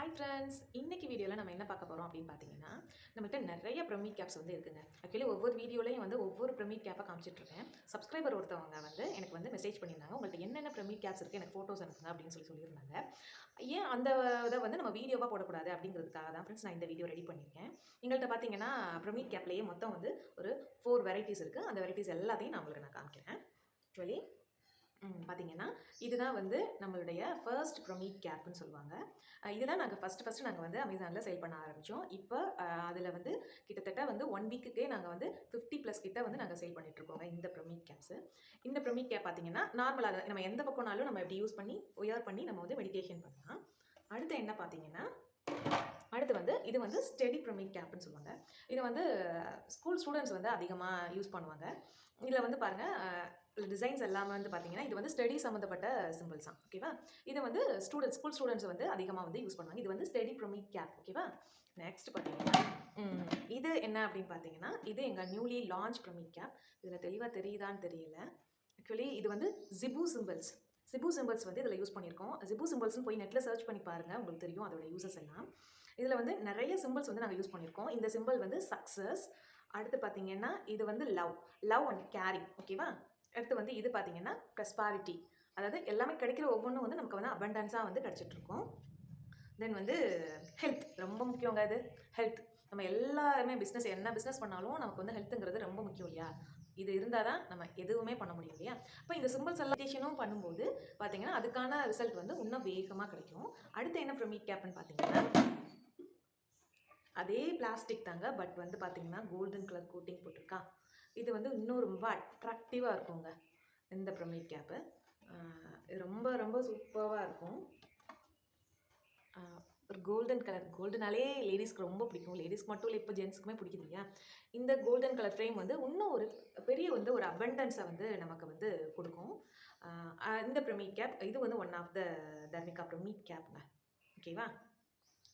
Hi friends, இன்னைக்கு வீடியோவில் நம்ம என்ன பார்க்க போகிறோம் அப்படின்னு பார்த்தீங்கன்னா, நம்மகிட்ட நிறைய ப்ரமீட் கேப்ஸ் வந்து இருக்குங்க. ஆக்சுவலி ஒவ்வொரு வீடியோலையும் வந்து ஒவ்வொரு ப்ரமீட் கேப்பை காமிச்சிட்ருக்கேன். சப்ஸ்கிரைபர் ஒருத்தவங்க வந்து எனக்கு வந்து மெசேஜ் பண்ணியிருந்தாங்க, உங்கள்கிட்ட என்னென்ன ப்ரமீட் கேப்ஸ் இருக்குது எனக்கு ஃபோட்டோஸ் அனுப்புங்க அப்படின்னு சொல்லியிருந்தாங்க. ஏன் அந்த இதை வந்து நம்ம வீடியோவாக போடக்கூடாது அப்படிங்கிறதுக்காக தான் ஃப்ரெண்ட்ஸ் நான் இந்த வீடியோ ரெடி பண்ணியிருக்கேன். எங்கள்கிட்ட பார்த்தீங்கன்னா ப்ரமீட் கேப்லேயே மொத்தம் வந்து ஒரு 4 வெரைட்டிஸ் இருக்குது. அந்த வெரைட்டிஸ் எல்லாத்தையும் நான் உங்களுக்கு காமிக்கிறேன். ஆக்சுவலி பார்த்தீங்கன்னா இதுதான் வந்து நம்மளுடைய ஃபர்ஸ்ட் ப்ரமீட் கேப்னு சொல்லுவாங்க. இதுதான் நாங்கள் ஃபஸ்ட்டு நாங்கள் வந்து அமேசானில் சேல் பண்ண ஆரம்பித்தோம். இப்போ அதில் வந்து கிட்டத்தட்ட வந்து 1 வீக்குக்கே நாங்கள் வந்து 50+ கிட்ட வந்து நாங்கள் சேல் பண்ணிகிட்ருக்கோங்க இந்த ப்ரமீட் கேப்ஸு. இந்த ப்ரமீட் கேப் பார்த்தீங்கன்னா நார்மலாக நம்ம எந்த பக்கம்னாலும் நம்ம இப்படி யூஸ் பண்ணி ஒயர் பண்ணி நம்ம வந்து மெடிடேஷன் பண்ணலாம். அடுத்து என்ன பார்த்தீங்கன்னா, அடுத்து வந்து இது வந்து ஸ்டெடி ப்ரமீட் கேப்னு சொல்லுவாங்க. இது வந்து ஸ்கூல் ஸ்டூடெண்ட்ஸ் வந்து அதிகமாக யூஸ் பண்ணுவாங்க. இதில் வந்து பாருங்கள் டிசைன்ஸ் எல்லாமே வந்து பார்த்தீங்கன்னா இது வந்து ஸ்டடி சம்மந்தப்பட்ட சிம்பிள்ஸ் தான். ஓகேவா? இது வந்து ஸ்கூல் ஸ்டூடெண்ட்ஸ் வந்து அதிகமாக வந்து யூஸ் பண்ணுவாங்க. இது வந்து ஸ்டெடி ப்ரமீட் கேப். ஓகேவா? நெக்ஸ்ட் பார்த்தீங்கன்னா இது என்ன அப்படின்னு பார்த்தீங்கன்னா, இது எங்கள் நியூலி லான்ச் ப்ரமீட் கேப். இதில் தெளிவாக தெரியுதான்னு தெரியல. ஆக்சுவலி இது வந்து ஜிபு சிம்பிள்ஸ் வந்து இதில் யூஸ் பண்ணியிருக்கோம். ஜிபு சிம்பிள்ஸ்னு போய் நெட்டில் சர்ச் பண்ணி பாருங்கள், உங்களுக்கு தெரியும் அதோட யூசஸ் எல்லாம். இதில் வந்து நிறைய சிம்பிள்ஸ் வந்து நாங்கள் யூஸ் பண்ணியிருக்கோம். இந்த சிம்பிள் வந்து சக்ஸஸ். அடுத்து பார்த்தீங்கன்னா இது வந்து லவ் அண்ட் கேரி. ஓகேவா? அடுத்து வந்து இது பார்த்தீங்கன்னா ப்ரெஸ்பாரிட்டி. அதாவது எல்லாமே கிடைக்கிற ஒவ்வொன்றும் வந்து நமக்கு வந்து அபண்டன்ஸாக வந்து கிடச்சிட்ருக்கோம். தென் வந்து ஹெல்த் ரொம்ப முக்கியங்க. இது ஹெல்த் நம்ம எல்லாருமே என்ன பிஸ்னஸ் பண்ணாலும் நமக்கு வந்து ஹெல்த்துங்கிறது ரொம்ப முக்கியம் இல்லையா? இது இருந்தால் தான் நம்ம எதுவுமே பண்ண முடியும் இல்லையா? இப்போ இந்த சிம்பிள்ஸ் எல்லாம் பண்ணும்போது பார்த்தீங்கன்னா அதுக்கான ரிசல்ட் வந்து இன்னும் வேகமாக கிடைக்கும். அடுத்து என்ன ப்ரமீட் கேப்னு பார்த்தீங்கன்னா அதே பிளாஸ்டிக் தாங்க, பட் வந்து பார்த்தீங்கன்னா கோல்டன் கலர் கோட்டிங் போட்டிருக்கா. இது வந்து இன்னும் ரொம்ப அட்ராக்டிவாக இருக்குங்க இந்த ப்ரமீட் கேப்பு. ரொம்ப ரொம்ப சூப்பராக இருக்கும். ஒரு கோல்டன் கலர், கோல்டனாலே லேடிஸ்க்கு ரொம்ப பிடிக்கும். லேடிஸ்க்கு மட்டும் இல்லை, இப்போ ஜென்ஸுக்குமே பிடிக்குது இல்லையா? இந்த கோல்டன் கலர் ஃப்ரேம் வந்து இன்னும் ஒரு பெரிய வந்து ஒரு அபண்டன்ஸை வந்து நமக்கு வந்து கொடுக்கும். இந்த ப்ரமீட் கேப் இது வந்து one of the Dharmika pyramid கேப்ங்க. ஓகேவா?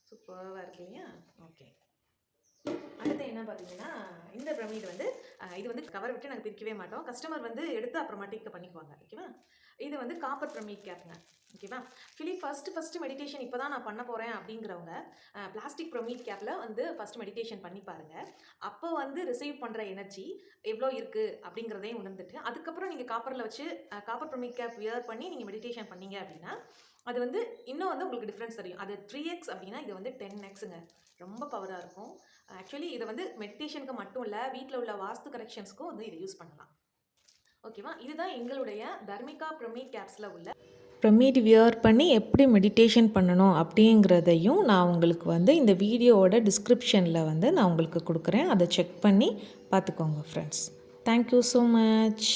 சூப்பராக இருக்கு இல்லையா? ஓகே. அடுத்து என்ன பார்த்தீங்கன்னா இந்த ப்ரமீட் வந்து இது வந்து கவர் விட்டு நாங்கள் பிரிக்கவே மாட்டோம். கஸ்டமர் வந்து எடுத்து அப்புறமாட்டிக்கு பண்ணிக்குவாங்க. ஓகேவா? இது வந்து காப்பர் ப்ரமீட் கேப்ங்க. ஓகேவா? ஆக்சுவலி ஃபஸ்ட்டு மெடிடேஷன் இப்போ தான் நான் பண்ண போகிறேன் அப்படிங்கிறவங்க பிளாஸ்டிக் ப்ரமீட் கேப்பில் வந்து ஃபஸ்ட்டு மெடிடேஷன் பண்ணி பாருங்கள். அப்போ வந்து ரிசீவ் பண்ணுற எனர்ஜி எவ்வளோ இருக்குது அப்படிங்கிறதையும் உணர்ந்துட்டு அதுக்கப்புறம் நீங்கள் காப்பர் ப்ரமீட் கேப் வியர் பண்ணி நீங்கள் மெடிடேஷன் பண்ணீங்க அப்படின்னா அது வந்து இன்னும் வந்து உங்களுக்கு டிஃப்ரென்ஸ் தெரியும். அது 3x அப்படின்னா இது வந்து 10xங்க. ரொம்ப பவராக இருக்கும். ஆக்சுவலி இதை வந்து மெடிடேஷனுக்கு மட்டும் இல்லை, வீட்டில் உள்ள வாஸ்து கரெக்ஷன்ஸ்க்கும் வந்து இதை யூஸ் பண்ணலாம். ஓகேவா? இதுதான் எங்களுடைய தர்மிகா ப்ரமீட் கேப்ஸில் உள்ள ப்ரமீட் வியர் பண்ணி எப்படி மெடிடேஷன் பண்ணணும் அப்படிங்கிறதையும் நான் உங்களுக்கு வந்து இந்த வீடியோவோட டிஸ்கிரிப்ஷனில் வந்து நான் உங்களுக்கு கொடுக்குறேன். அதை செக் பண்ணி பார்த்துக்கோங்க ஃப்ரெண்ட்ஸ். Thank you so much.